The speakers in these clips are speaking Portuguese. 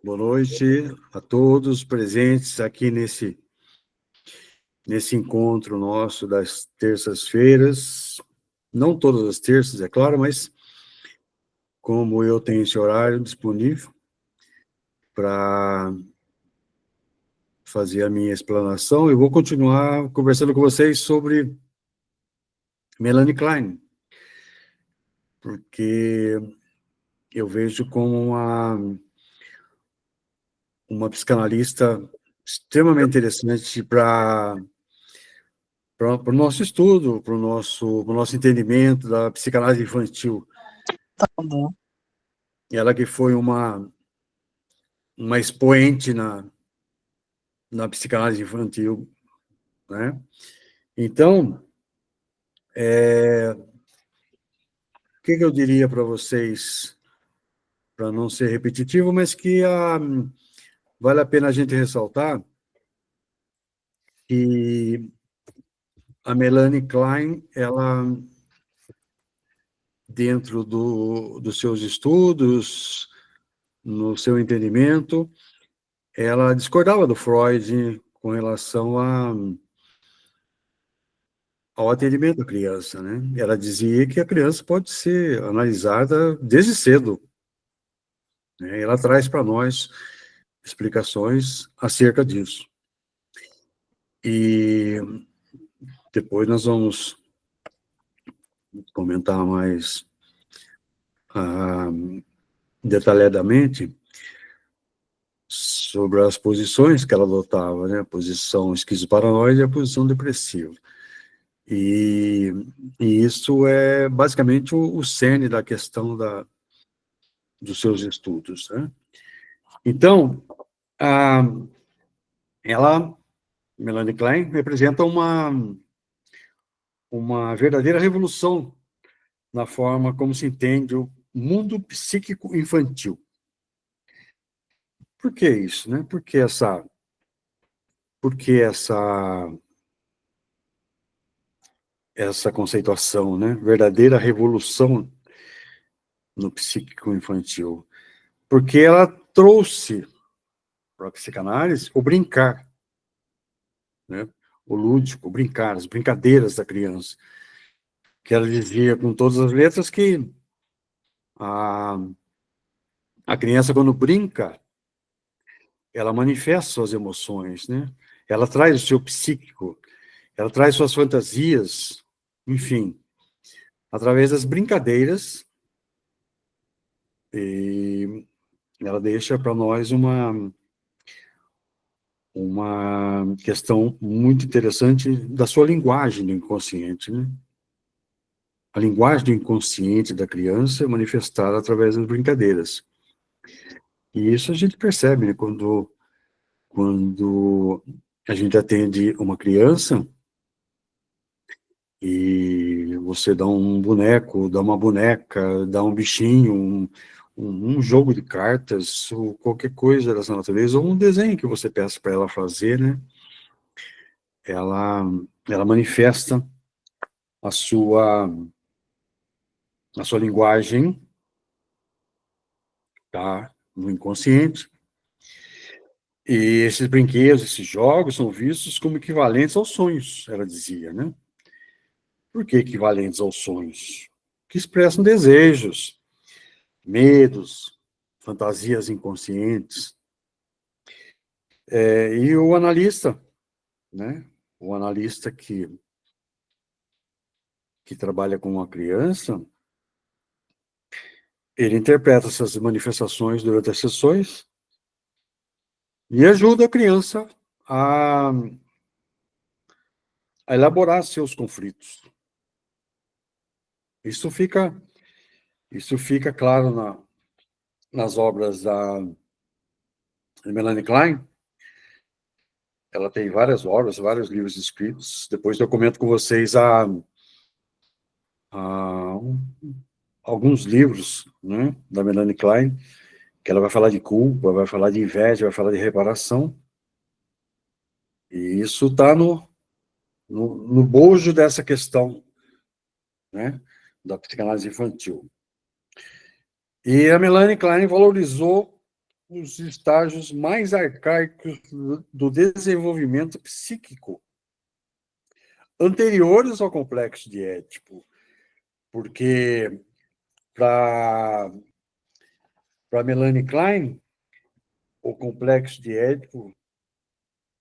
Boa noite a todos presentes aqui nesse encontro nosso das terças-feiras. Não todas as terças, é claro, mas como eu tenho esse horário disponível para fazer a minha explanação, eu vou continuar conversando com vocês sobre Melanie Klein, porque eu vejo como uma psicanalista extremamente interessante para o nosso estudo, para o nosso entendimento da psicanálise infantil. Tá bom. Ela que foi uma expoente na psicanálise infantil, né? Então, o que eu diria para vocês, para não ser repetitivo, mas que vale a pena a gente ressaltar que a Melanie Klein, ela, dentro dos seus estudos, no seu entendimento, ela discordava do Freud com relação ao atendimento da criança, né? Ela dizia que a criança pode ser analisada desde cedo, né? Ela traz para nós explicações acerca disso. E depois nós vamos comentar mais detalhadamente sobre as posições que ela adotava, né? A posição esquizoparanoide e a posição depressiva. E isso é basicamente o cerne da questão dos seus estudos, né? Então, ela, Melanie Klein, representa uma verdadeira revolução na forma como se entende o mundo psíquico infantil. Por que isso, né? Por que essa conceituação, né? Verdadeira revolução no psíquico infantil? Porque ela trouxe para a psicanálise o brincar, né? O lúdico, o brincar, as brincadeiras da criança. Que ela dizia com todas as letras que a criança, quando brinca, ela manifesta suas emoções, né? Ela traz o seu psíquico, ela traz suas fantasias, enfim, através das brincadeiras, e ela deixa para nós uma questão muito interessante da sua linguagem do inconsciente, né? A linguagem do inconsciente da criança é manifestada através das brincadeiras. E isso a gente percebe, né? Quando a gente atende uma criança e você dá um boneco, dá uma boneca, dá um bichinho, um jogo de cartas, ou qualquer coisa dessa natureza, ou um desenho que você peça para ela fazer, né? Ela manifesta a sua linguagem, tá? No inconsciente. E esses brinquedos, esses jogos são vistos como equivalentes aos sonhos, ela dizia, né? Por que equivalentes aos sonhos? Que expressam desejos, medos, fantasias inconscientes. E o analista, né? O analista que trabalha com uma criança, ele interpreta essas manifestações durante as sessões e ajuda a criança a elaborar seus conflitos. Isso fica claro nas obras da Melanie Klein. Ela tem várias obras, vários livros escritos. Depois eu comento com vocês alguns livros, né, da Melanie Klein, que ela vai falar de culpa, vai falar de inveja, vai falar de reparação. E isso está no bojo dessa questão, né, da psicanálise infantil. E a Melanie Klein valorizou os estágios mais arcaicos do desenvolvimento psíquico, anteriores ao complexo de Édipo, porque para Melanie Klein, o complexo de Édipo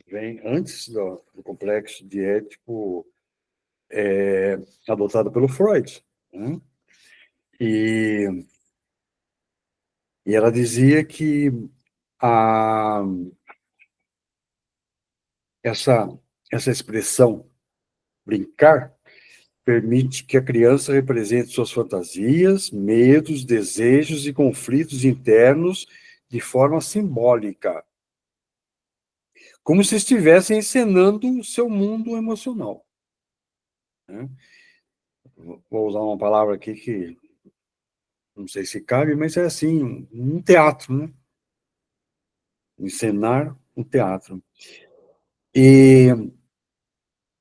vem antes do complexo de Édipo adotado pelo Freud, né? E, e ela dizia que a, essa, essa expressão brincar permite que a criança represente suas fantasias, medos, desejos e conflitos internos de forma simbólica, como se estivesse encenando o seu mundo emocional, né? Vou usar uma palavra aqui que não sei se cabe, mas é assim, um teatro, né? Encenar um teatro. E,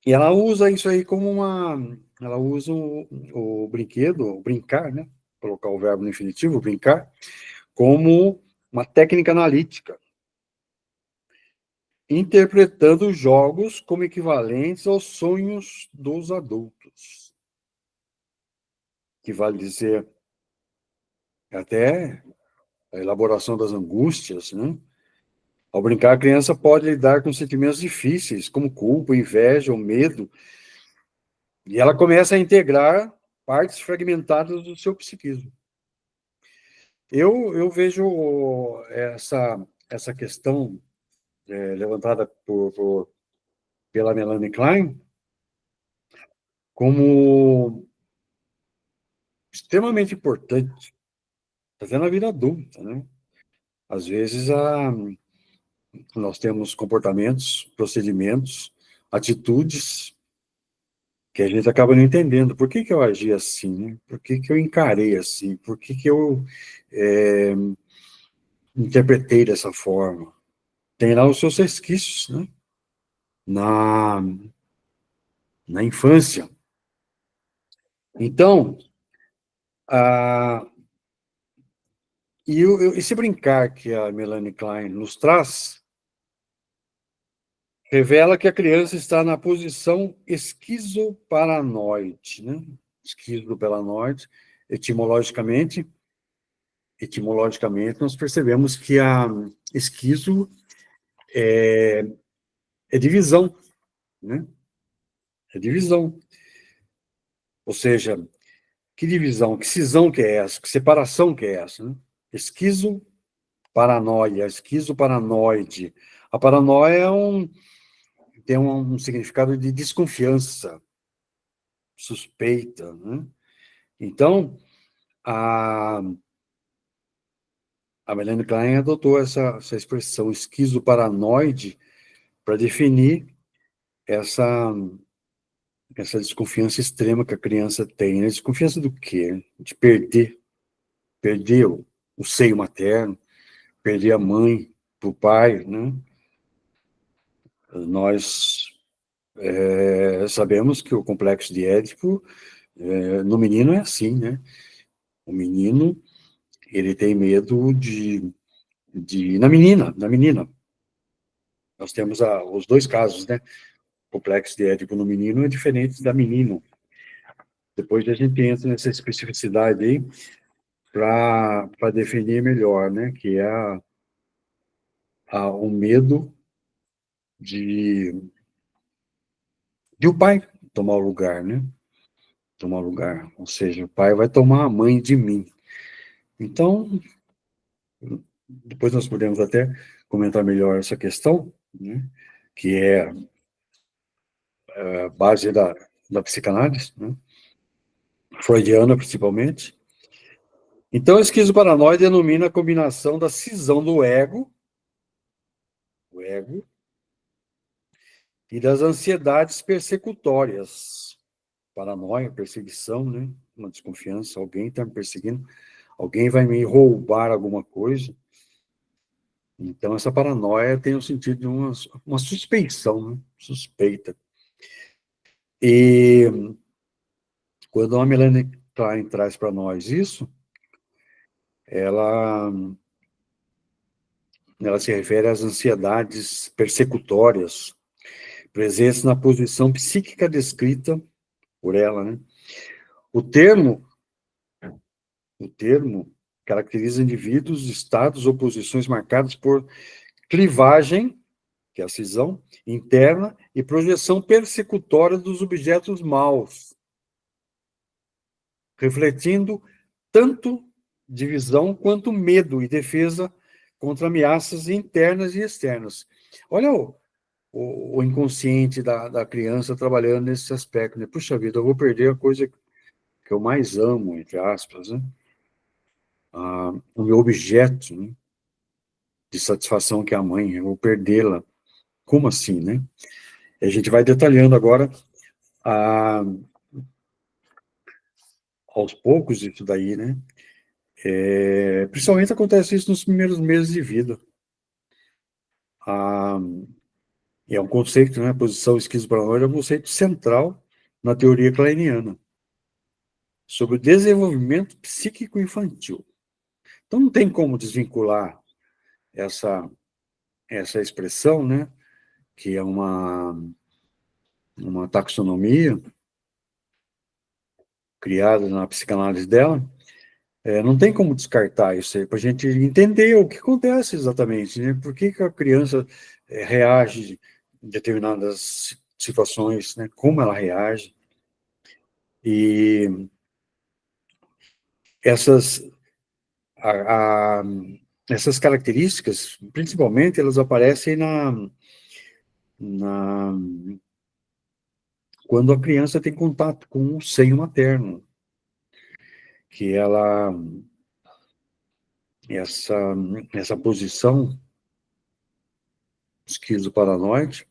e ela usa isso aí como uma... Ela usa o brinquedo, o brincar, né? Colocar o verbo no infinitivo, brincar, como uma técnica analítica, interpretando os jogos como equivalentes aos sonhos dos adultos, que vale dizer até a elaboração das angústias, né? Ao brincar, a criança pode lidar com sentimentos difíceis, como culpa, inveja ou medo, e ela começa a integrar partes fragmentadas do seu psiquismo. Eu vejo essa questão levantada pela Melanie Klein como extremamente importante, até na vida adulta, né? Às vezes nós temos comportamentos, procedimentos, atitudes que a gente acaba não entendendo. Por que que eu agi assim, né? Por que que eu encarei assim? Por que que eu é, interpretei dessa forma? Tem lá os seus resquícios, né? Na, na infância. Então, a, esse brincar que a Melanie Klein nos traz revela que a criança está na posição esquizoparanoide, né? Esquizoparanoide, etimologicamente, nós percebemos que a esquizo é divisão, né? É divisão. Ou seja, que divisão, que cisão que é essa, que separação que é essa, né? Esquizo, paranoia, esquizoparanoide. A paranoia tem um significado de desconfiança, suspeita, né? Então, a, a Melanie Klein adotou essa expressão esquizoparanoide para definir essa, essa desconfiança extrema que a criança tem, né? Desconfiança do quê? De perder o seio materno, perder a mãe para o pai, né? Nós sabemos que o complexo de Édipo, no menino é assim, né? O menino, ele tem medo na menina. Nós temos os dois casos, né? O complexo de Édipo no menino é diferente da menina. Depois a gente entra nessa especificidade aí para definir melhor, né? Que é o medo de o pai tomar o lugar, né? Tomar o lugar. Ou seja, o pai vai tomar a mãe de mim. Então, depois nós podemos até comentar melhor essa questão, né? Que é a base da psicanálise, né? Freudiana principalmente. Então, a esquizoparanoide denomina a combinação da cisão do ego, o ego, e das ansiedades persecutórias. Paranoia, perseguição, né? Uma desconfiança, alguém está me perseguindo, alguém vai me roubar alguma coisa. Então, essa paranoia tem o sentido de uma suspeição, né? Suspeita. E quando a Melanie Klein traz para nós isso, ela ela se refere às ansiedades persecutórias presentes na posição psíquica descrita por ela, né? O termo caracteriza indivíduos, estados ou posições marcadas por clivagem, que é a cisão interna, e projeção persecutória dos objetos maus, refletindo tanto divisão quanto medo e defesa contra ameaças internas e externas. Olha o inconsciente da criança trabalhando nesse aspecto, né? Puxa vida, eu vou perder a coisa que eu mais amo, entre aspas, né? O meu objeto, né, de satisfação, que é a mãe, eu vou perdê-la. Como assim, né? E a gente vai detalhando agora, aos poucos, isso daí, né? Principalmente acontece isso nos primeiros meses de vida. É um conceito, né? A posição esquizoparanoide é um conceito central na teoria kleiniana sobre o desenvolvimento psíquico infantil. Então, não tem como desvincular essa expressão, né? Que é uma taxonomia criada na psicanálise dela. Não tem como descartar isso aí, para a gente entender o que acontece exatamente, né? Por que a criança reage em determinadas situações, né? Como ela reage. E essas, a, a, essas características, principalmente, elas aparecem na, quando a criança tem contato com o seio materno, que essa posição esquizoparanoide,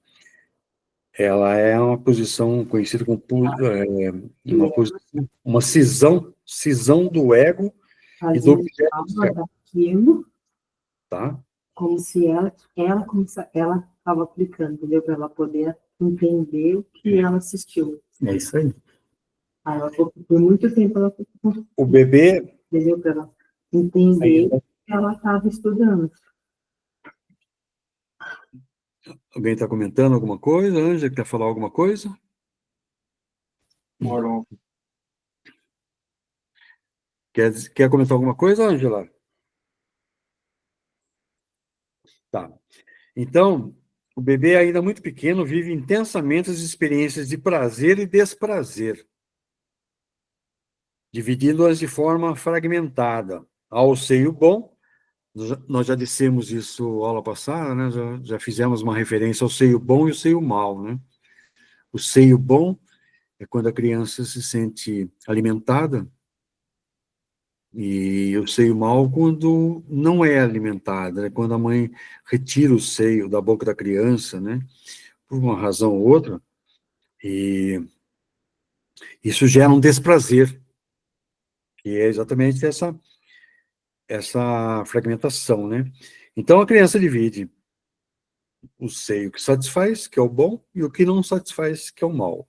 ela é uma posição conhecida como uma cisão do ego e do objeto daquilo, tá? Como se ela estava aplicando, entendeu? Para ela poder entender o que ela assistiu. É isso aí. Aí ela ficou, por muito tempo, ela ficou, O bebê... entendeu? Para ela entender o que ela estava estudando. Alguém está comentando alguma coisa? Ângela, quer falar alguma coisa? Morou. Quer comentar alguma coisa, Ângela? Tá. Então, o bebê ainda muito pequeno vive intensamente as experiências de prazer e desprazer, dividindo-as de forma fragmentada. Ao seio bom, nós já dissemos isso aula passada, né? Já fizemos uma referência ao seio bom e ao seio mau, né? O seio bom é quando a criança se sente alimentada, e o seio mau quando não é alimentada, né? Quando a mãe retira o seio da boca da criança, né? Por uma razão ou outra, e isso gera um desprazer, que é exatamente essa fragmentação, né? Então a criança divide o seio que satisfaz, que é o bom, e o que não satisfaz, que é o mal.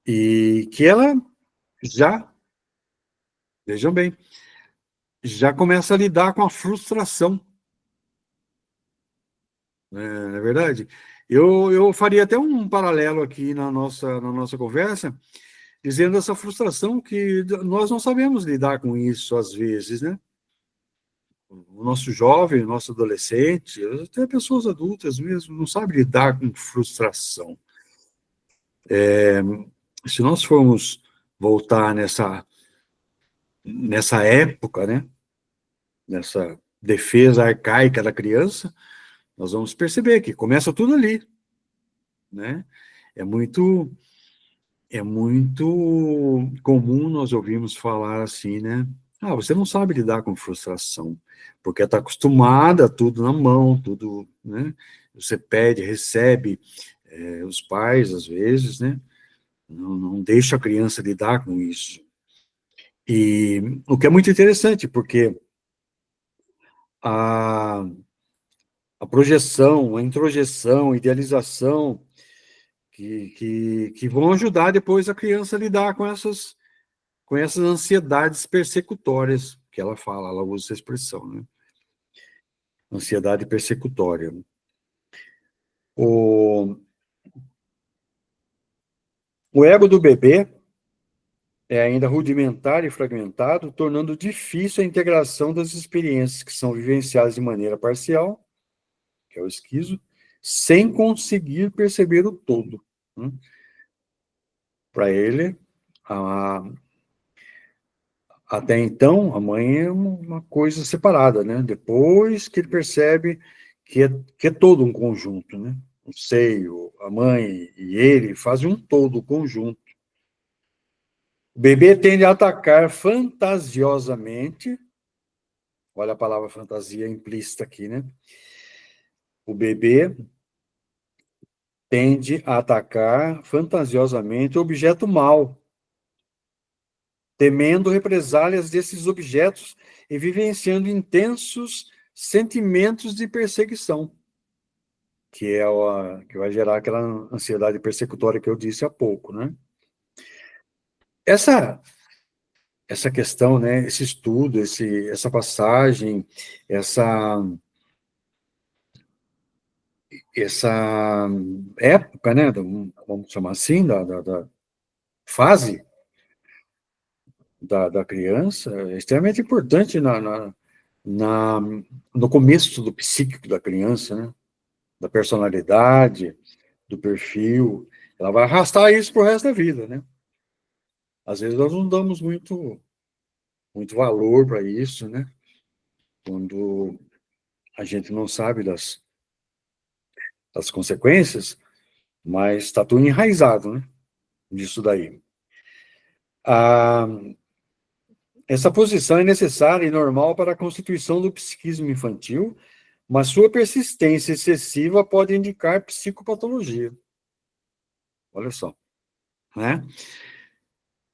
E que ela já, vejam bem, já começa a lidar com a frustração. Não é verdade? Eu faria até um paralelo aqui na nossa conversa, dizendo essa frustração que nós não sabemos lidar com isso às vezes, né? O nosso jovem, o nosso adolescente, até pessoas adultas mesmo, não sabem lidar com frustração. Se nós formos voltar nessa época, né? Nessa defesa arcaica da criança, nós vamos perceber que começa tudo ali, né? É muito comum nós ouvirmos falar assim, né? Ah, você não sabe lidar com frustração, porque está acostumada a tudo na mão, tudo, né? Você pede, recebe, os pais, às vezes, né? Não deixa a criança lidar com isso. E o que é muito interessante, porque a, a projeção, a introjeção, a idealização, que vão ajudar depois a criança a lidar com essas ansiedades persecutórias que ela fala, ela usa essa expressão, né? ansiedade persecutória. O ego do bebê é ainda rudimentar e fragmentado, tornando difícil a integração das experiências que são vivenciadas de maneira parcial, que é o esquizo, sem conseguir perceber o todo. Para ele, até então, a mãe é uma coisa separada, né? Depois que ele percebe que é todo um conjunto, né? O seio, a mãe e ele fazem um todo, conjunto. O bebê tende a atacar fantasiosamente, olha a palavra fantasia implícita aqui, né? O bebê tende a atacar fantasiosamente o objeto mau, temendo represálias desses objetos e vivenciando intensos sentimentos de perseguição, que é que vai gerar aquela ansiedade persecutória que eu disse há pouco, né? Essa questão, né, esse estudo, essa passagem, essa época, né, vamos chamar assim, da fase da criança, é extremamente importante na, no começo do psíquico da criança, né, da personalidade, do perfil. Ela vai arrastar isso pro resto da vida, né? Às vezes nós não damos muito valor para isso, né? Quando a gente não sabe das consequências, mas está tudo enraizado, né? Disso daí. Essa posição é necessária e normal para a constituição do psiquismo infantil, mas sua persistência excessiva pode indicar psicopatologia. Olha só, né?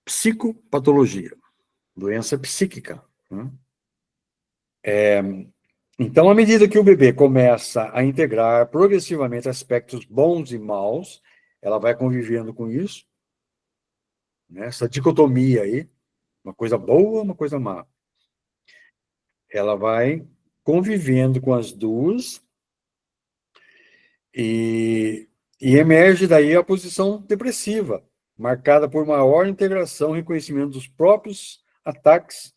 Psicopatologia, doença psíquica, né? Então, à medida que o bebê começa a integrar progressivamente aspectos bons e maus, ela vai convivendo com isso, né? Essa dicotomia aí, uma coisa boa, uma coisa má. Ela vai convivendo com as duas e emerge daí a posição depressiva, marcada por maior integração e reconhecimento dos próprios ataques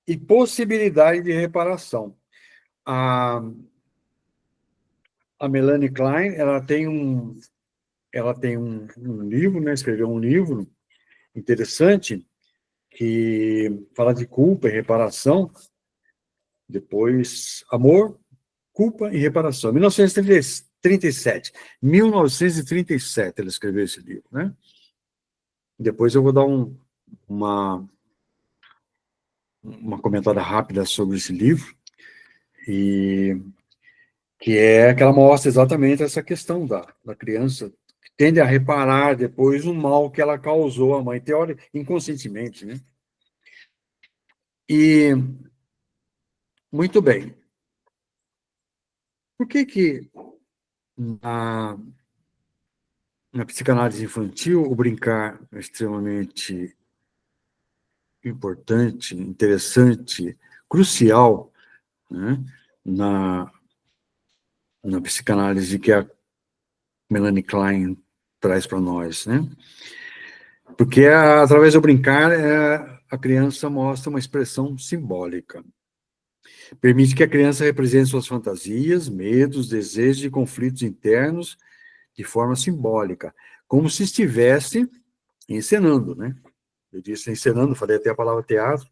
e possibilidade de reparação. A Melanie Klein, ela tem um livro, né? Escreveu um livro interessante que fala de culpa e reparação, depois amor, culpa e reparação. 1937. 1937 ela escreveu esse livro, né? Depois eu vou dar uma comentada rápida sobre esse livro, e que é que ela mostra exatamente essa questão da criança que tende a reparar depois o mal que ela causou à mãe, teórica, inconscientemente, né? E, muito bem, por que na, na psicanálise infantil o brincar é extremamente importante, interessante, crucial, né? na, na psicanálise que a Melanie Klein traz para nós, né? Porque através do brincar a criança mostra uma expressão simbólica. Permite que a criança represente suas fantasias, medos, desejos e conflitos internos de forma simbólica, como se estivesse encenando, né? Eu disse encenando, falei até a palavra teatro.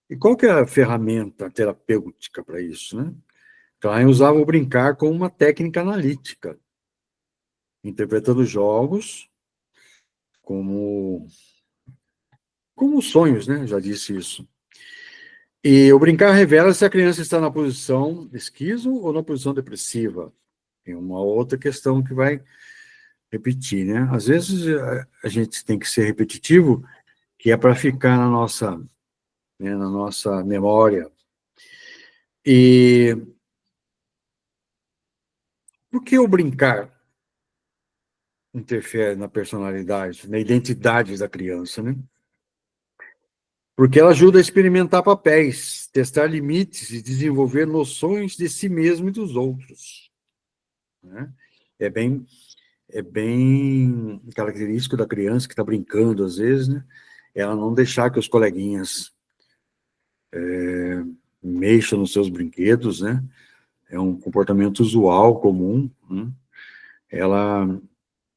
E qual que é a ferramenta terapêutica para isso, né? Klein usava o brincar como uma técnica analítica, interpretando jogos como sonhos, né? Já disse isso. E o brincar revela se a criança está na posição esquizo ou na posição depressiva. Tem uma outra questão que vai repetir, né? Às vezes a gente tem que ser repetitivo, que é para ficar na nossa memória. E por que o brincar interfere na personalidade, na identidade da criança, né? Porque ela ajuda a experimentar papéis, testar limites e desenvolver noções de si mesmo e dos outros, né? É bem, é bem característico da criança que está brincando, às vezes, né? Ela não deixar que os coleguinhas mexam nos seus brinquedos, né? É um comportamento usual, comum, né? Ela,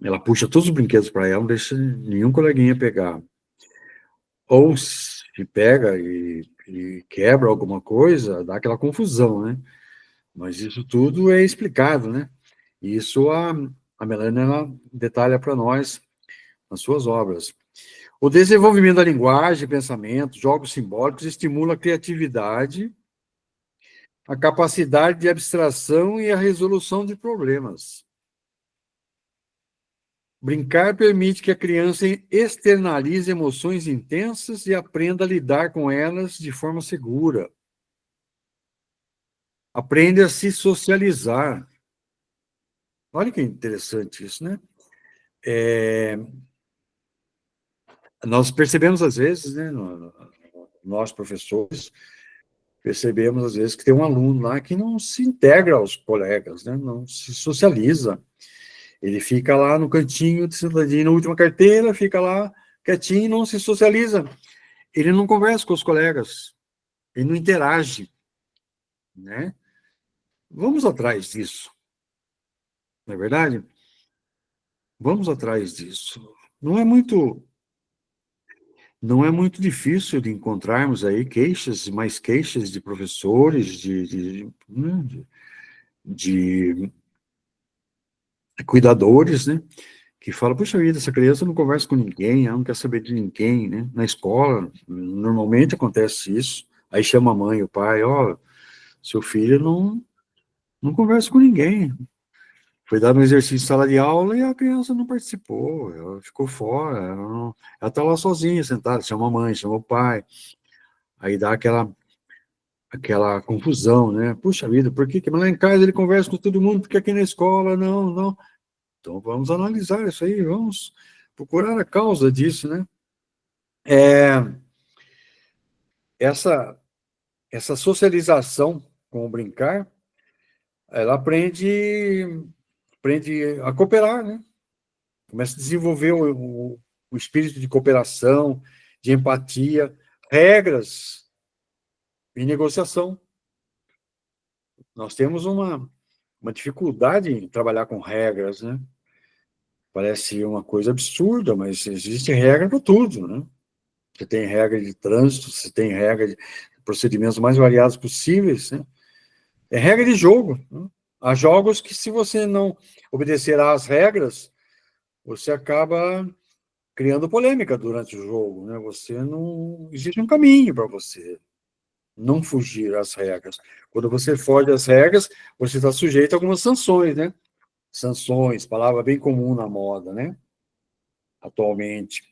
ela puxa todos os brinquedos para ela, não deixa nenhum coleguinha pegar. Ou se pega e quebra alguma coisa, dá aquela confusão, né? Mas isso tudo é explicado, né? E isso a Melanie, ela detalha para nós nas suas obras. O desenvolvimento da linguagem, pensamento, jogos simbólicos estimula a criatividade, a capacidade de abstração e a resolução de problemas. Brincar permite que a criança externalize emoções intensas e aprenda a lidar com elas de forma segura. Aprende a se socializar. Olha que interessante isso, né? Nós percebemos às vezes, né, nós professores, percebemos às vezes que tem um aluno lá que não se integra aos colegas, né, não se socializa. Ele fica lá no cantinho, sentadinho na última carteira, fica lá quietinho, não se socializa. Ele não conversa com os colegas, ele não interage, né? Vamos atrás disso, não é verdade? Vamos atrás disso. Não é muito, não é muito difícil de encontrarmos aí queixas, mais queixas de professores, de cuidadores, né? Que falam, puxa vida, essa criança não conversa com ninguém, ela não quer saber de ninguém, né? Na escola, normalmente acontece isso. Aí chama a mãe, o pai, ó, seu filho não conversa com ninguém. Foi dado um exercício em sala de aula e a criança não participou, ela ficou fora, ela tá lá sozinha, sentada, chama a mãe, chama o pai. Aí dá aquela confusão, né? Puxa vida, por que lá em casa ele conversa com todo mundo, porque aqui na escola não. Então vamos analisar isso aí, vamos procurar a causa disso, né? Essa, essa socialização com o brincar, ela aprende a cooperar, né? Começa a desenvolver o espírito de cooperação, de empatia, regras e negociação. Nós temos uma dificuldade em trabalhar com regras, né? Parece uma coisa absurda, mas existe regra para tudo, né? Você tem regra de trânsito, você tem regra de procedimentos mais variados possíveis, né? É regra de jogo, né? Há jogos que, se você não obedecer às regras, você acaba criando polêmica durante o jogo, né? Você não... Existe um caminho para você não fugir às regras. Quando você foge às regras, você está sujeito a algumas sanções, né? Sanções, palavra bem comum na moda, né? Atualmente.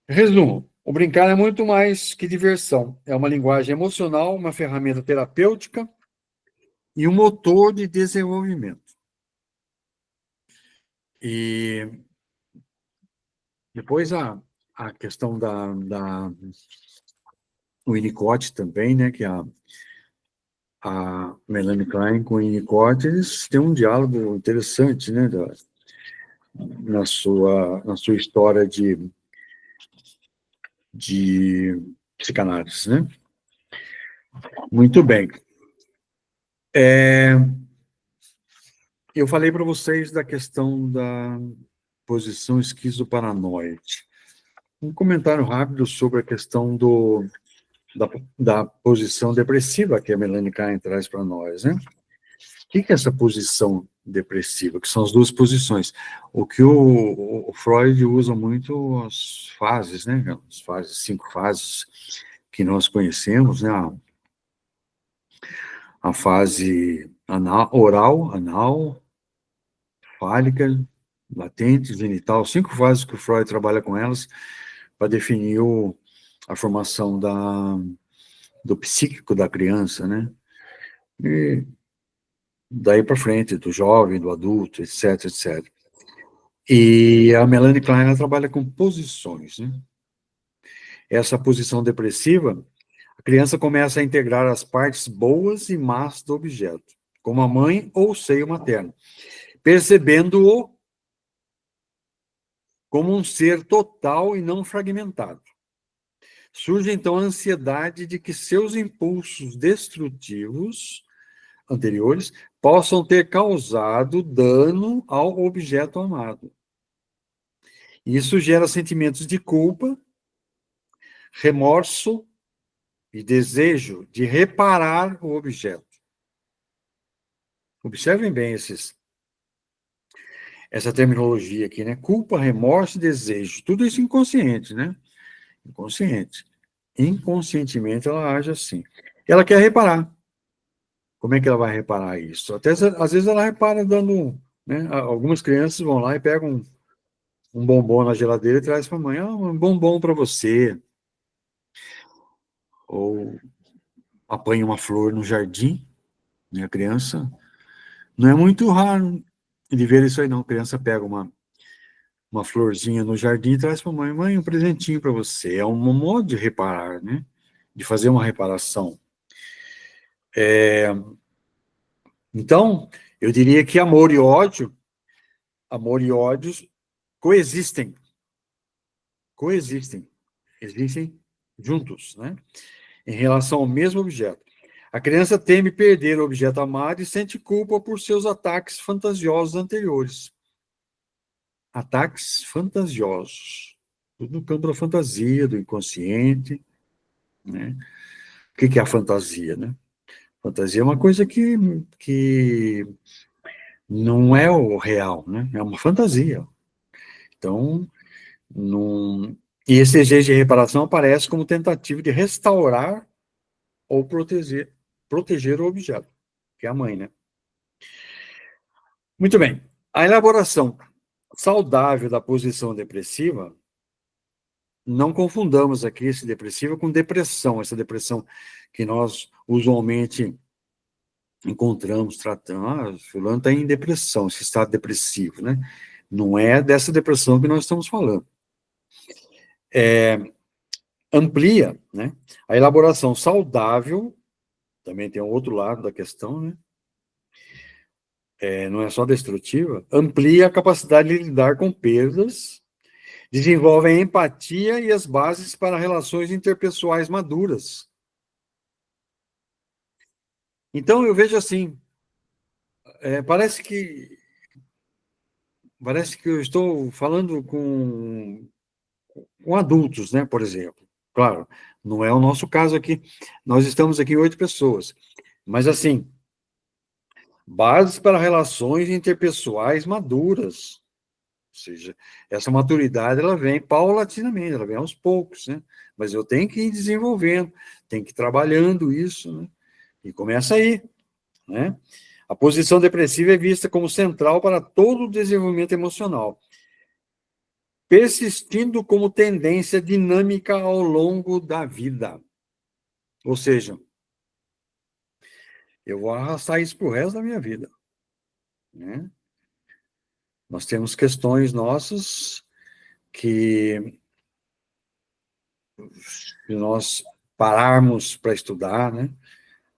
Resumo: o brincar é muito mais que diversão. É uma linguagem emocional, uma ferramenta terapêutica e um motor de desenvolvimento. E depois a questão da Winnicott também, né, que a Melanie Klein com o Winnicott, eles têm um diálogo interessante, né, na sua história de psicanálise, né? Muito bem. Eu falei para vocês da questão da posição esquizoparanoide. Um comentário rápido sobre a questão da posição depressiva que a Melanie Klein traz para nós, né? O que é essa posição depressiva? Que são as duas posições. O que o Freud usa muito as fases, né? As fases, 5 fases que nós conhecemos, né? A fase oral, anal, fálica, latente, genital, 5 fases que o Freud trabalha com elas para definir a formação do psíquico da criança, né? E daí para frente, do jovem, do adulto, etc, etc. E a Melanie Klein trabalha com posições, né? essa posição depressiva, a criança começa a integrar as partes boas e más do objeto, como a mãe ou o seio materno, percebendo-o como um ser total e não fragmentado. Surge, então, a ansiedade de que seus impulsos destrutivos anteriores possam ter causado dano ao objeto amado. Isso gera sentimentos de culpa, remorso e desejo de reparar o objeto. Observem bem essa terminologia aqui, né? Culpa, remorso e desejo. Tudo isso inconsciente, né? Inconsciente. Inconscientemente ela age assim. Ela quer reparar. Como é que ela vai reparar isso? Até às vezes ela repara dando, né? Algumas crianças vão lá e pegam um bombom na geladeira e traz para a mãe, um bombom para você. Ou apanha uma flor no jardim, né? A criança, não é muito raro de ver isso aí não. A criança pega uma florzinha no jardim e traz para a mãe, mãe, um presentinho para você. É um modo de reparar, né? De fazer uma reparação. Então, eu diria que amor e ódio coexistem, existem juntos, né? Em relação ao mesmo objeto. A criança teme perder o objeto amado e sente culpa por seus ataques fantasiosos anteriores. Ataques fantasiosos. Tudo no campo da fantasia, do inconsciente, né? O que é a fantasia, né? Fantasia é uma coisa que não é o real, né? É uma fantasia. Então, não... E esse desejo de reparação aparece como tentativa de restaurar ou proteger o objeto, que é a mãe, né? Muito bem. A elaboração saudável da posição depressiva, não confundamos aqui esse depressivo com depressão, essa depressão que nós usualmente encontramos, tratando, fulano está em depressão, esse estado depressivo, né? Não é dessa depressão que nós estamos falando. Amplia, né? A elaboração saudável, também tem um outro lado da questão, né? Não é só destrutiva, amplia a capacidade de lidar com perdas, desenvolve a empatia e as bases para relações interpessoais maduras. Então, eu vejo assim, parece que eu estou falando com adultos, né, por exemplo. Claro, não é o nosso caso aqui, nós estamos aqui 8 pessoas, mas assim, bases para relações interpessoais maduras, ou seja, essa maturidade, ela vem paulatinamente, ela vem aos poucos, né? Mas eu tenho que ir desenvolvendo, tenho que ir trabalhando isso, né? E começa aí, né? A posição depressiva é vista como central para todo o desenvolvimento emocional, persistindo como tendência dinâmica ao longo da vida. Ou seja, eu vou arrastar isso para o resto da minha vida, né? Nós temos questões nossas que, se nós pararmos para estudar, né,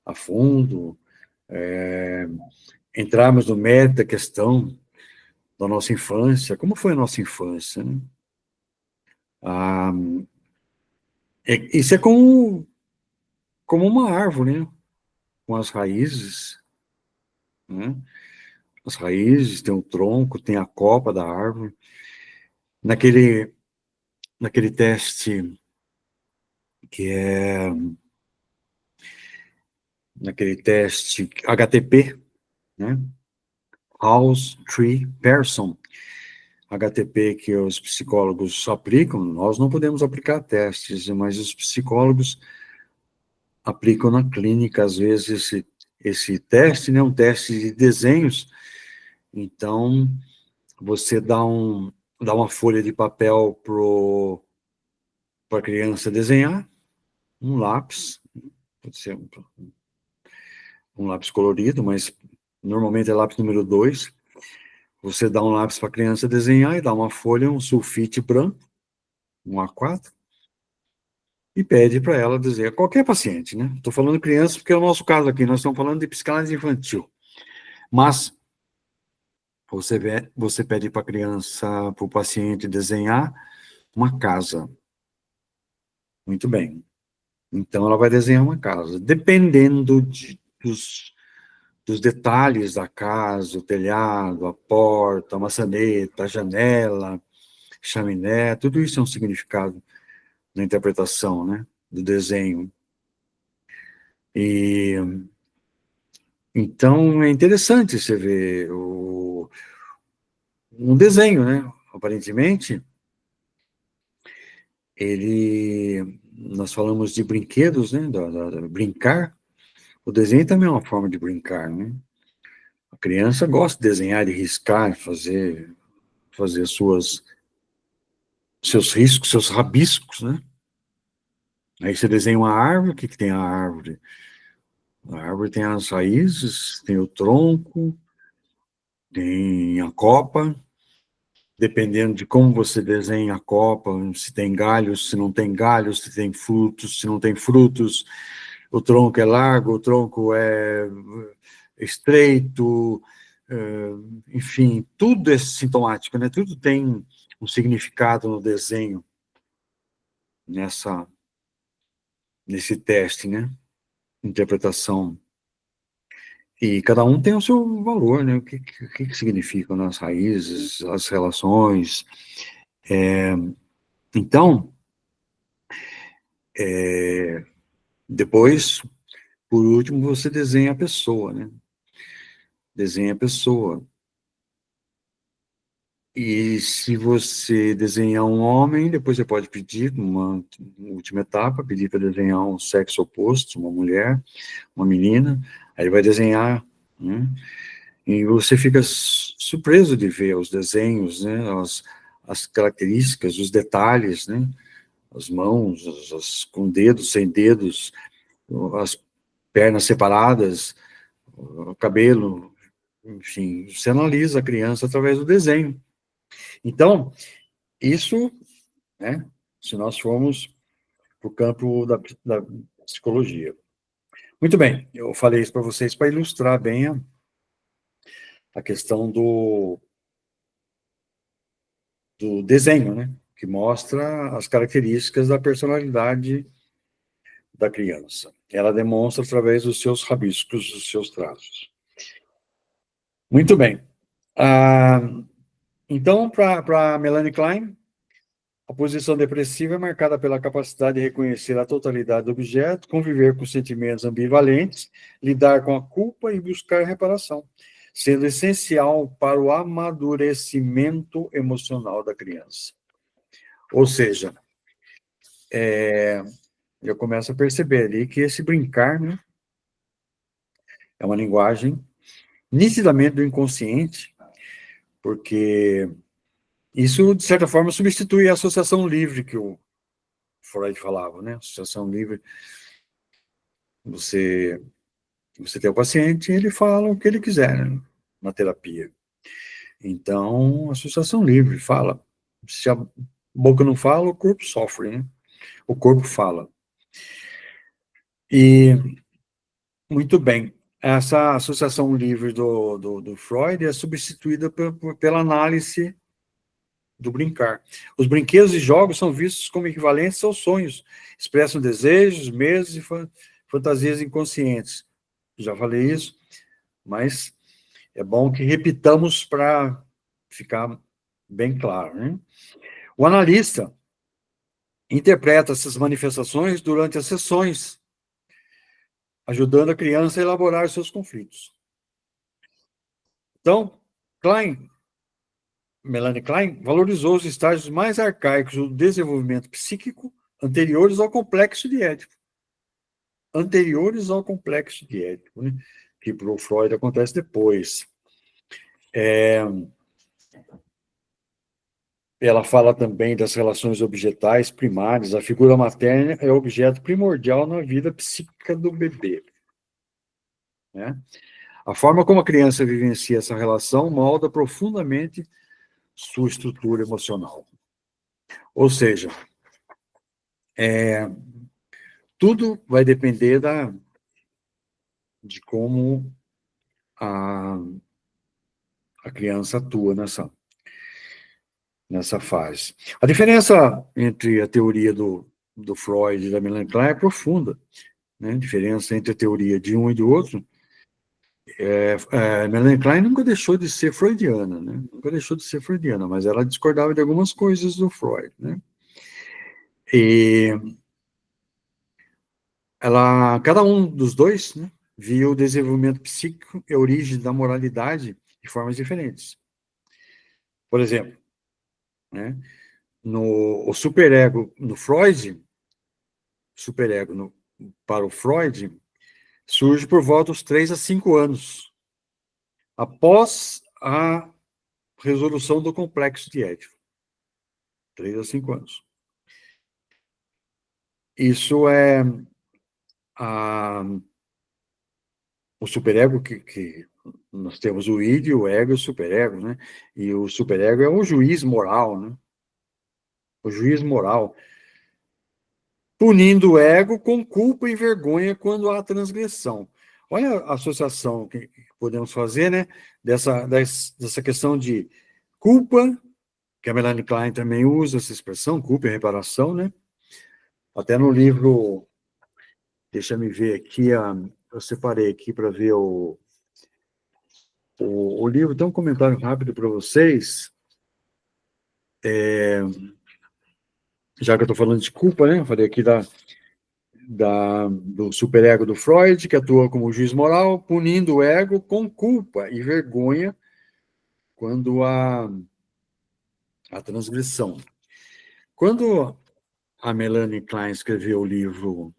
a fundo, entrarmos no mérito da questão da nossa infância, como foi a nossa infância, né? Ah, isso é como uma árvore, né? Com as raízes, né? As raízes, tem o tronco, tem a copa da árvore. Naquele, naquele teste que é naquele teste HTP, né? House, Tree, Person, HTP que os psicólogos aplicam, nós não podemos aplicar testes, mas os psicólogos aplicam na clínica, às vezes, esse teste, né, um teste de desenhos. Então, você dá uma folha de papel para a criança desenhar, um lápis, pode ser um lápis colorido, mas normalmente é lápis número 2. Você dá um lápis para a criança desenhar e dá uma folha, um sulfite branco, um A4, e pede para ela desenhar, qualquer paciente, né? Estou falando de criança porque é o nosso caso aqui, nós estamos falando de psicanálise infantil. Mas você pede para a criança, para o paciente desenhar uma casa. Muito bem. Então ela vai desenhar uma casa. Dependendo dos detalhes da casa, o telhado, a porta, a maçaneta, a janela, chaminé, tudo isso é um significado na interpretação, né, do desenho. E então é interessante você ver um desenho, né? Aparentemente, nós falamos de brinquedos, né? Brincar. O desenho também é uma forma de brincar, né? A criança gosta de desenhar, de riscar, fazer seus riscos, seus rabiscos, né? Aí você desenha uma árvore, o que tem a árvore? A árvore tem as raízes, tem o tronco, tem a copa. Dependendo de como você desenha a copa, se tem galhos, se não tem galhos, se tem frutos, se não tem frutos, o tronco é largo, o tronco é estreito, enfim, tudo é sintomático, né? Tudo tem um significado no desenho, nesse teste, né? Interpretação. E cada um tem o seu valor, né? O que significam as raízes, as relações. Então, depois, por último, você desenha a pessoa, né? Desenha a pessoa. E se você desenhar um homem, depois você pode pedir, numa última etapa, pedir para desenhar um sexo oposto, uma mulher, uma menina, aí ele vai desenhar, né? E você fica surpreso de ver os desenhos, né? As características, os detalhes, né? As mãos, com dedos, sem dedos, as pernas separadas, o cabelo, enfim, você analisa a criança através do desenho. Então, isso, né, se nós formos para o campo da psicologia. Muito bem, eu falei isso para vocês para ilustrar bem a questão do desenho, né, que mostra as características da personalidade da criança. Ela demonstra através dos seus rabiscos, dos seus traços. Muito bem. Então, para Melanie Klein, a posição depressiva é marcada pela capacidade de reconhecer a totalidade do objeto, conviver com sentimentos ambivalentes, lidar com a culpa e buscar reparação, sendo essencial para o amadurecimento emocional da criança. Ou seja, eu começo a perceber ali que esse brincar, né, é uma linguagem nitidamente do inconsciente, porque isso, de certa forma, substitui a associação livre que o Freud falava, né? Associação livre, você tem o paciente e ele fala o que ele quiser, né, na terapia. Então, associação livre, fala. Se a boca não fala, o corpo sofre, né? O corpo fala. E, muito bem, essa associação livre do Freud é substituída pela análise do brincar. Os brinquedos e jogos são vistos como equivalentes aos sonhos, expressam desejos, medos e fantasias inconscientes. Já falei isso, mas é bom que repitamos para ficar bem claro, né? O analista interpreta essas manifestações durante as sessões, ajudando a criança a elaborar seus conflitos. Então, Melanie Klein valorizou os estágios mais arcaicos do desenvolvimento psíquico anteriores ao complexo de Édipo. Né? Que para o Freud acontece depois. Ela fala também das relações objetais primárias. A figura materna é o objeto primordial na vida psíquica do bebê, né? A forma como a criança vivencia essa relação molda profundamente sua estrutura emocional. Ou seja, tudo vai depender de como a criança atua nessa fase. A diferença entre a teoria do Freud e da Melanie Klein é profunda, né? A diferença entre a teoria de um e do outro. Melanie Klein nunca deixou de ser freudiana, né? Nunca deixou de ser freudiana, mas ela discordava de algumas coisas do Freud, né? E cada um dos dois, né, via o desenvolvimento psíquico e a origem da moralidade de formas diferentes. Por exemplo, né, o superego no Freud, para o Freud, surge por volta dos 3 a 5 anos, após a resolução do complexo de Édipo. 3 a 5 anos. Isso é o superego que nós temos o id, o ego e o superego, né? E o superego é o juiz moral, né? O juiz moral, punindo o ego com culpa e vergonha quando há transgressão. Olha a associação que podemos fazer, né? Dessa questão de culpa, que a Melanie Klein também usa essa expressão, culpa e reparação, né? Até no livro, deixa eu ver aqui, eu separei aqui para ver o livro, tem um comentário rápido para vocês, já que eu estou falando de culpa, né? Eu falei aqui do superego do Freud, que atua como juiz moral, punindo o ego com culpa e vergonha quando há a transgressão. Quando a Melanie Klein escreveu o livro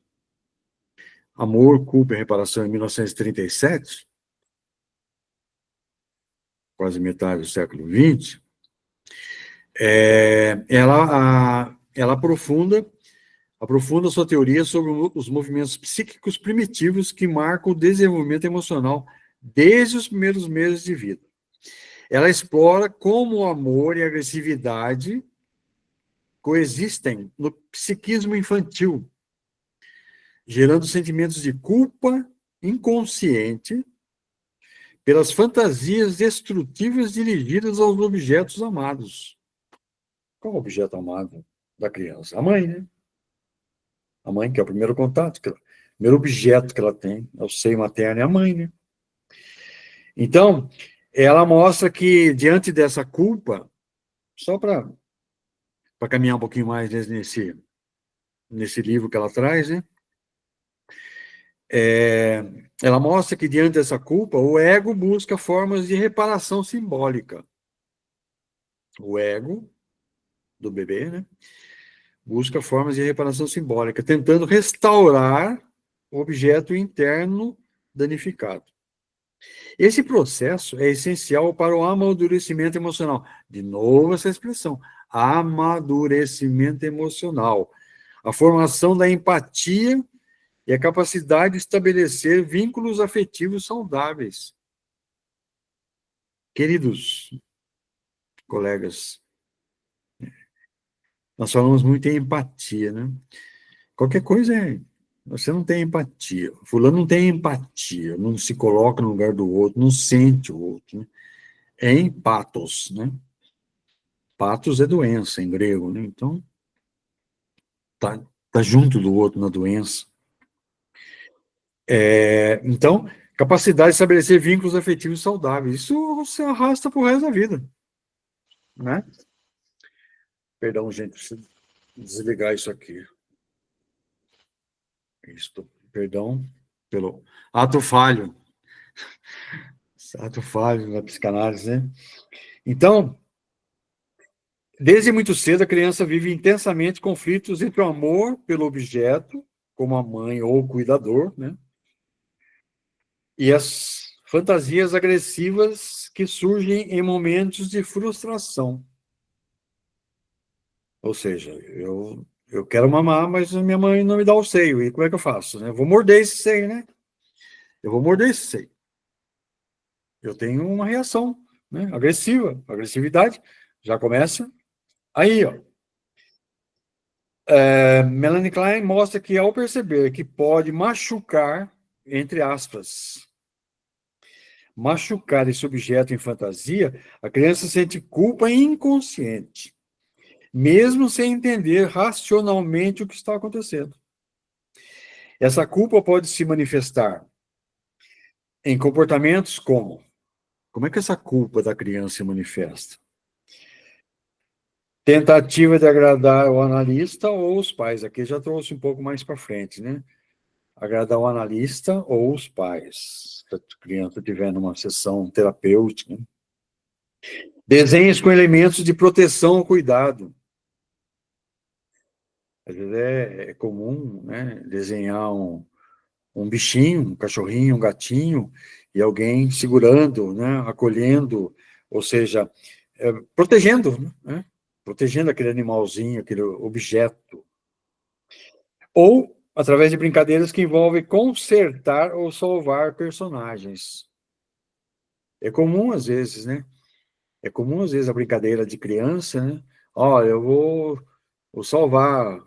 Amor, Culpa e Reparação, em 1937, quase metade do século XX, ela aprofunda sua teoria sobre os movimentos psíquicos primitivos que marcam o desenvolvimento emocional desde os primeiros meses de vida. Ela explora como o amor e a agressividade coexistem no psiquismo infantil, gerando sentimentos de culpa inconsciente pelas fantasias destrutivas dirigidas aos objetos amados. Qual é o objeto amado da criança? A mãe, né? A mãe, que é o primeiro contato, o primeiro objeto que ela tem, é o seio materno, é a mãe, né? Então, ela mostra que, diante dessa culpa, só para caminhar um pouquinho mais nesse livro que ela traz, né? Ela mostra que, diante dessa culpa, o ego busca formas de reparação simbólica. O ego do bebê, né? Busca formas de reparação simbólica, tentando restaurar o objeto interno danificado. Esse processo é essencial para o amadurecimento emocional. De novo, essa expressão, amadurecimento emocional. A formação da empatia e a capacidade de estabelecer vínculos afetivos saudáveis. Queridos colegas, nós falamos muito em empatia, né? Qualquer coisa você não tem empatia. Fulano não tem empatia, não se coloca no lugar do outro, não sente o outro, né? É empatos, né? Patos é doença em grego, né? Então, tá junto do outro na doença. Então, capacidade de estabelecer vínculos afetivos saudáveis. Isso você arrasta pro resto da vida, né? Perdão, gente, preciso desligar isso aqui. Perdão pelo ato falho. Ato falho na psicanálise, né? Então, desde muito cedo, a criança vive intensamente conflitos entre o amor pelo objeto, como a mãe ou o cuidador, né? E as fantasias agressivas que surgem em momentos de frustração. Ou seja, eu quero mamar, mas a minha mãe não me dá o seio. E como é que eu faço? Né? Eu vou morder esse seio, né? Eu vou morder esse seio. Eu tenho uma reação, né, agressiva. A agressividade já começa aí, ó. Melanie Klein mostra que ao perceber que pode machucar, entre aspas, machucar esse objeto em fantasia, a criança sente culpa inconsciente, mesmo sem entender racionalmente o que está acontecendo. Essa culpa pode se manifestar em comportamentos como é que essa culpa da criança se manifesta? Tentativa de agradar o analista ou os pais. Aqui já trouxe um pouco mais para frente, né? Agradar o analista ou os pais. Se a criança estiver numa sessão terapêutica. Né? Desenhos com elementos de proteção ou cuidado. Às vezes é comum, né? Desenhar um bichinho, um cachorrinho, um gatinho, e alguém segurando, né? Acolhendo, ou seja, protegendo, né? Protegendo aquele animalzinho, aquele objeto. Ou através de brincadeiras que envolvem consertar ou salvar personagens. É comum, às vezes, né? É comum, às vezes, a brincadeira de criança, né? Olha, eu vou salvar.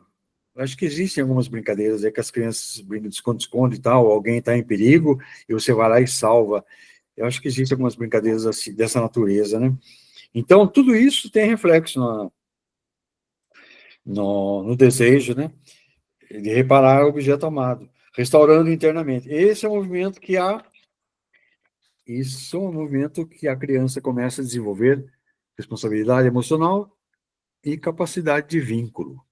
Acho que existem algumas brincadeiras aí que as crianças brincam de esconde-esconde e tal, alguém está em perigo e você vai lá e salva. Eu acho que existem algumas brincadeiras assim, dessa natureza, né? Então, tudo isso tem reflexo no desejo, né? De reparar o objeto amado, restaurando internamente. Esse é um movimento que isso é um movimento que a criança começa a desenvolver responsabilidade emocional e capacidade de vínculo.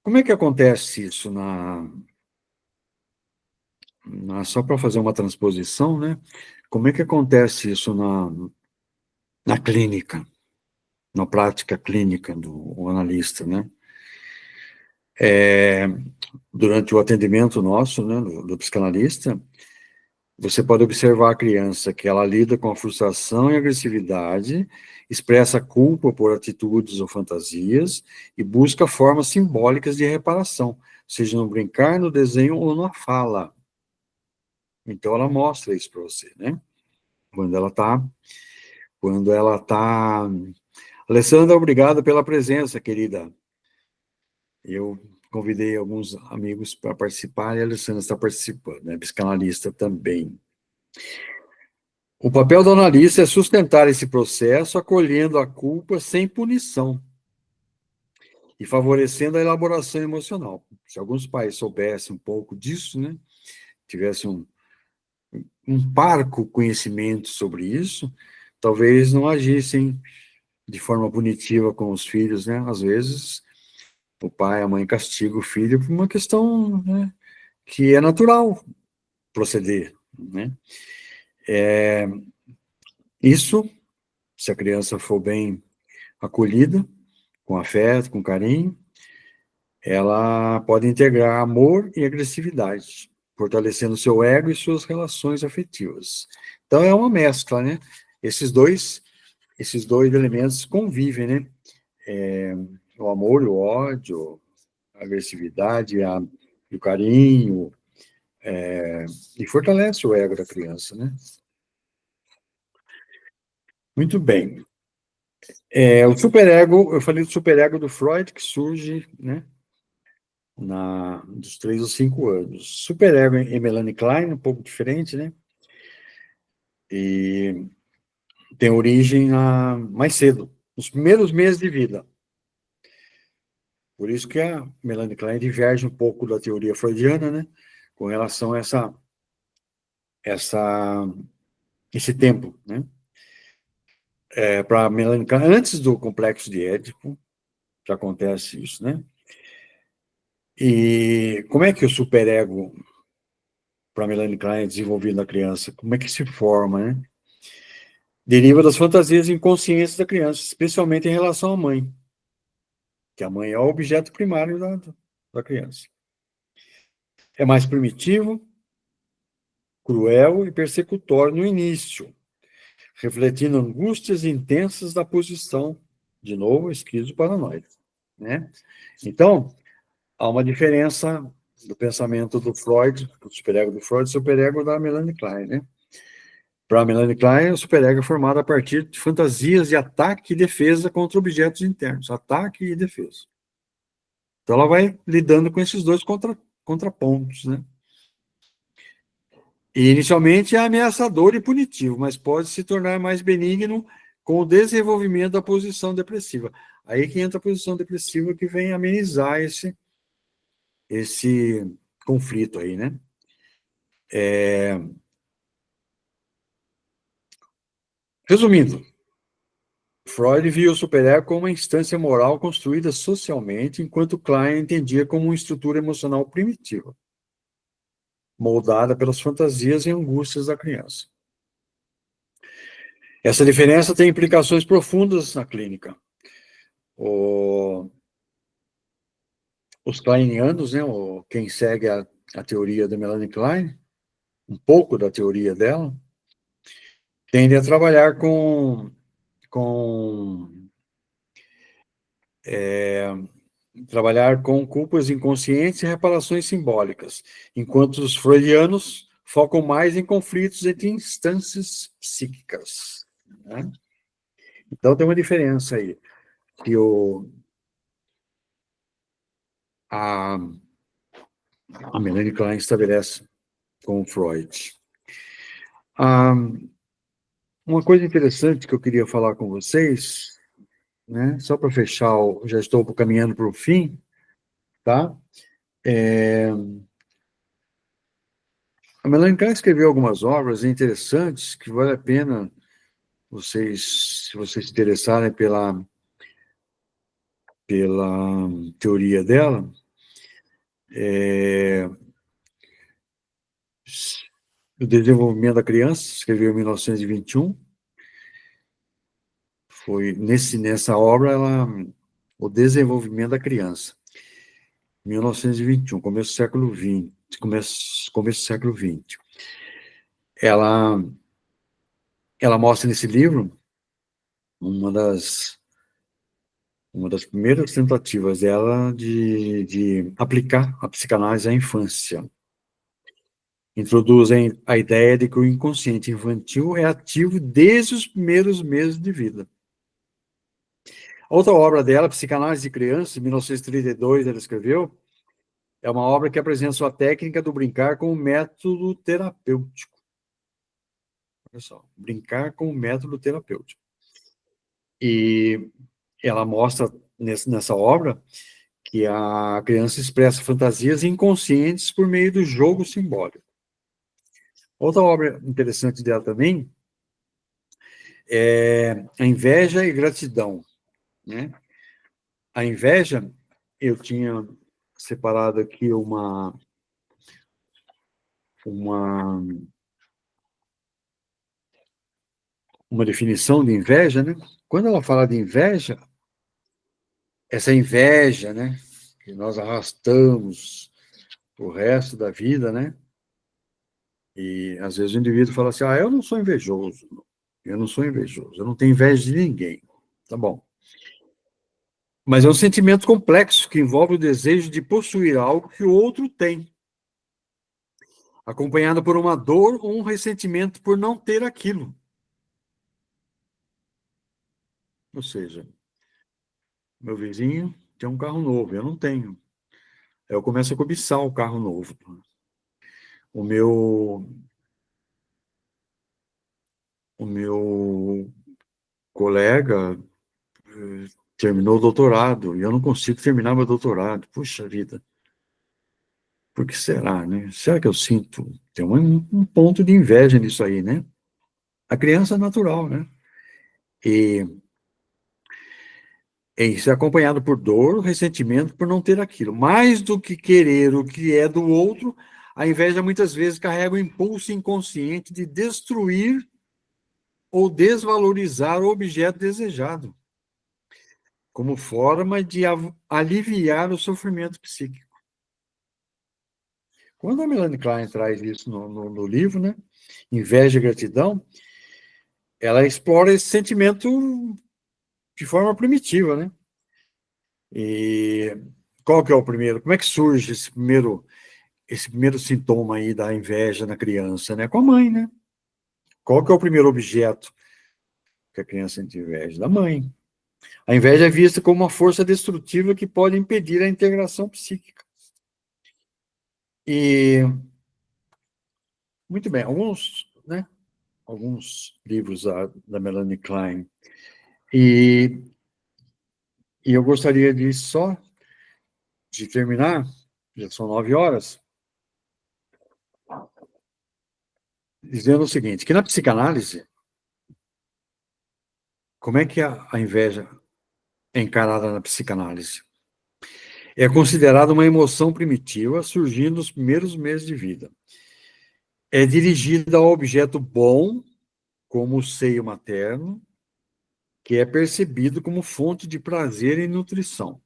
Como é que acontece isso só para fazer uma transposição, né? Como é que acontece isso na clínica, na prática clínica do analista, né? Durante o atendimento nosso, né, do psicanalista, você pode observar a criança que ela lida com a frustração e agressividade, expressa culpa por atitudes ou fantasias e busca formas simbólicas de reparação, seja no brincar, no desenho ou na fala. Então ela mostra isso para você, né? Quando ela tá... Alessandra, obrigado pela presença, querida. Eu convidei alguns amigos para participar e a Alessandra está participando, né? Psicanalista também. O papel do analista é sustentar esse processo, acolhendo a culpa sem punição e favorecendo a elaboração emocional. Se alguns pais soubessem um pouco disso, né? Tivessem um parco conhecimento sobre isso, talvez não agissem de forma punitiva com os filhos, né? Às vezes, o pai, a mãe castiga o filho por uma questão, né, que é natural proceder, né? Isso, se a criança for bem acolhida, com afeto, com carinho, ela pode integrar amor e agressividade, fortalecendo seu ego e suas relações afetivas. Então, é uma mescla, né? Esses dois elementos convivem, né? O amor e o ódio, a agressividade e o carinho, e fortalece o ego da criança, né? Muito bem. O superego, eu falei do superego do Freud, que surge, né, dos 3 aos 5 anos. Superego em Melanie Klein, um pouco diferente, né? E tem origem mais cedo, nos primeiros meses de vida. Por isso que a Melanie Klein diverge um pouco da teoria freudiana, né? Com relação a esse tempo, né? Para Melanie Klein, antes do complexo de Édipo, que acontece isso, né? E como é que o superego para Melanie Klein é desenvolvido na criança? Como é que se forma, né? Deriva das fantasias inconscientes da criança, especialmente em relação à mãe, que a mãe é o objeto primário da criança. É mais primitivo, cruel e persecutório no início, refletindo angústias intensas da posição, de novo, esquizoparanoide, né? Então, há uma diferença do pensamento do Freud, do superego do Freud, e do superego da Melanie Klein, né? Para Melanie Klein, o superego é formado a partir de fantasias de ataque e defesa contra objetos internos. Ataque e defesa. Então, ela vai lidando com esses dois contrapontos, né? E, inicialmente, é ameaçador e punitivo, mas pode se tornar mais benigno com o desenvolvimento da posição depressiva. Aí que entra a posição depressiva que vem amenizar esse conflito aí, né? Resumindo, Freud via o superego como uma instância moral construída socialmente, enquanto Klein entendia como uma estrutura emocional primitiva, moldada pelas fantasias e angústias da criança. Essa diferença tem implicações profundas na clínica. Os kleinianos, né, quem segue a teoria da Melanie Klein, um pouco da teoria dela, tende a trabalhar com culpas inconscientes e reparações simbólicas, enquanto os freudianos focam mais em conflitos entre instâncias psíquicas, né? Então tem uma diferença aí, que a Melanie Klein estabelece com o Freud. Uma coisa interessante que eu queria falar com vocês, né, só para fechar, já estou caminhando para o fim, tá? A Melanie Klein escreveu algumas obras interessantes que vale a pena se vocês se interessarem pela teoria dela. O Desenvolvimento da Criança, escreveu em 1921. Foi nessa obra, o Desenvolvimento da Criança, 1921, começo do século XX, começo do século XX. Ela mostra nesse livro uma das primeiras tentativas dela de aplicar a psicanálise à infância. Introduzem a ideia de que o inconsciente infantil é ativo desde os primeiros meses de vida. Outra obra dela, Psicanálise de Criança, em 1932, ela escreveu, é uma obra que apresenta sua técnica do brincar com o método terapêutico. Olha só, brincar com o método terapêutico. E ela mostra nessa obra que a criança expressa fantasias inconscientes por meio do jogo simbólico. Outra obra interessante dela também é A Inveja e Gratidão, né? A inveja, eu tinha separado aqui uma definição de inveja, né? Quando ela fala de inveja, essa inveja, né, que nós arrastamos o resto da vida, né? E às vezes o indivíduo fala assim: eu não sou invejoso, eu não sou invejoso, eu não tenho inveja de ninguém. Tá bom. Mas é um sentimento complexo que envolve o desejo de possuir algo que o outro tem, acompanhado por uma dor ou um ressentimento por não ter aquilo. Ou seja, meu vizinho tem um carro novo, eu não tenho. Aí eu começo a cobiçar o carro novo. O meu colega terminou o doutorado e eu não consigo terminar meu doutorado. Puxa vida. Por que será, né? Será que eu sinto? Tem um ponto de inveja nisso aí, né? A criança é natural, né? E isso é acompanhado por dor, ressentimento por não ter aquilo. Mais do que querer o que é do outro, a inveja muitas vezes carrega o impulso inconsciente de destruir ou desvalorizar o objeto desejado, como forma de aliviar o sofrimento psíquico. Quando a Melanie Klein traz isso no livro, né, Inveja e Gratidão, ela explora esse sentimento de forma primitiva, né? E qual que é o primeiro? Como é que surge esse primeiro sintoma aí da inveja na criança, né? Com a mãe, né? Qual que é o primeiro objeto que a criança sente inveja? Da mãe. A inveja é vista como uma força destrutiva que pode impedir a integração psíquica. E, muito bem, alguns livros da Melanie Klein. E eu gostaria de terminar, já são 9 horas, dizendo o seguinte, que na psicanálise, como é que a inveja é encarada na psicanálise? É considerada uma emoção primitiva surgindo nos primeiros meses de vida. É dirigida ao objeto bom, como o seio materno, que é percebido como fonte de prazer e nutrição.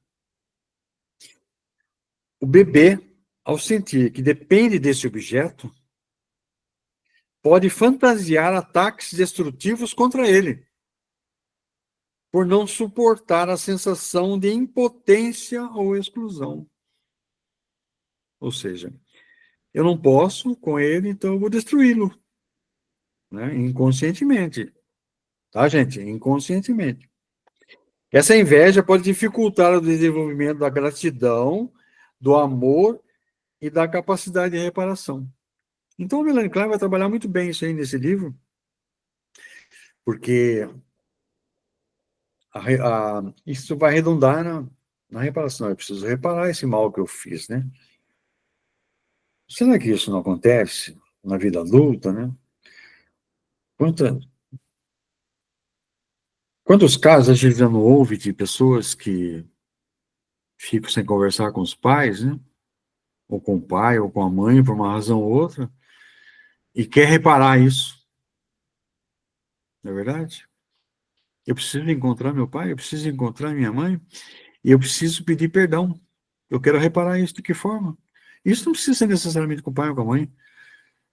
O bebê, ao sentir que depende desse objeto, pode fantasiar ataques destrutivos contra ele, por não suportar a sensação de impotência ou exclusão. Ou seja, eu não posso com ele, então eu vou destruí-lo, né? Inconscientemente. Tá, gente? Inconscientemente. Essa inveja pode dificultar o desenvolvimento da gratidão, do amor e da capacidade de reparação. Então, a Melanie Klein vai trabalhar muito bem isso aí nesse livro, porque isso vai redundar na reparação. Eu preciso reparar esse mal que eu fiz, né? Será que isso não acontece na vida adulta, né? Quantos casos a gente já não ouve de pessoas que ficam sem conversar com os pais, né? Ou com o pai, ou com a mãe, por uma razão ou outra, e quer reparar isso, não é verdade? Eu preciso encontrar meu pai, eu preciso encontrar minha mãe, e eu preciso pedir perdão. Eu quero reparar isso de que forma? Isso não precisa ser necessariamente com o pai ou com a mãe.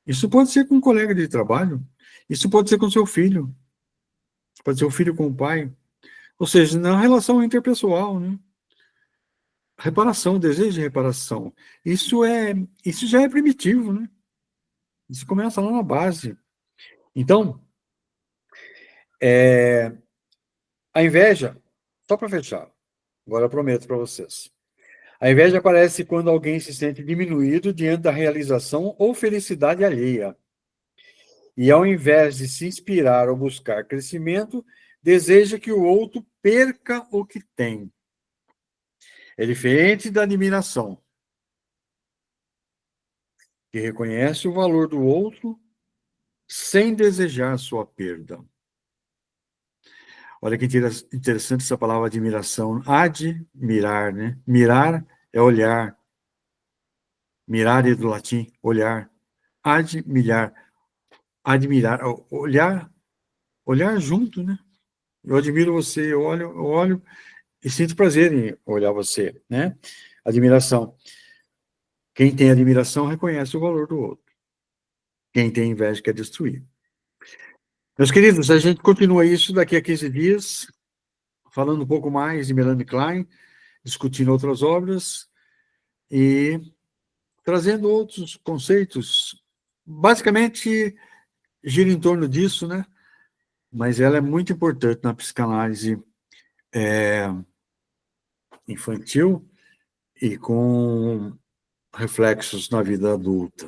Isso pode ser com um colega de trabalho. Isso pode ser com seu filho. Pode ser o filho com o pai. Ou seja, na relação interpessoal, né? Reparação, desejo de reparação. Isso já é primitivo, né? Isso começa lá na base. Então, a inveja, só para fechar, agora eu prometo para vocês. A inveja aparece quando alguém se sente diminuído diante da realização ou felicidade alheia. E ao invés de se inspirar ou buscar crescimento, deseja que o outro perca o que tem. É diferente da admiração, que reconhece o valor do outro sem desejar sua perda. Olha que interessante essa palavra admiração. Admirar, né? Mirar é olhar. Mirar é do latim, olhar. Admirar. Admirar, olhar junto, né? Eu admiro você, eu olho e sinto prazer em olhar você, né? Admiração. Quem tem admiração reconhece o valor do outro. Quem tem inveja quer destruir. Meus queridos, a gente continua isso daqui a 15 dias, falando um pouco mais de Melanie Klein, discutindo outras obras e trazendo outros conceitos. Basicamente, gira em torno disso, né? Mas ela é muito importante na psicanálise infantil e com reflexos na vida adulta.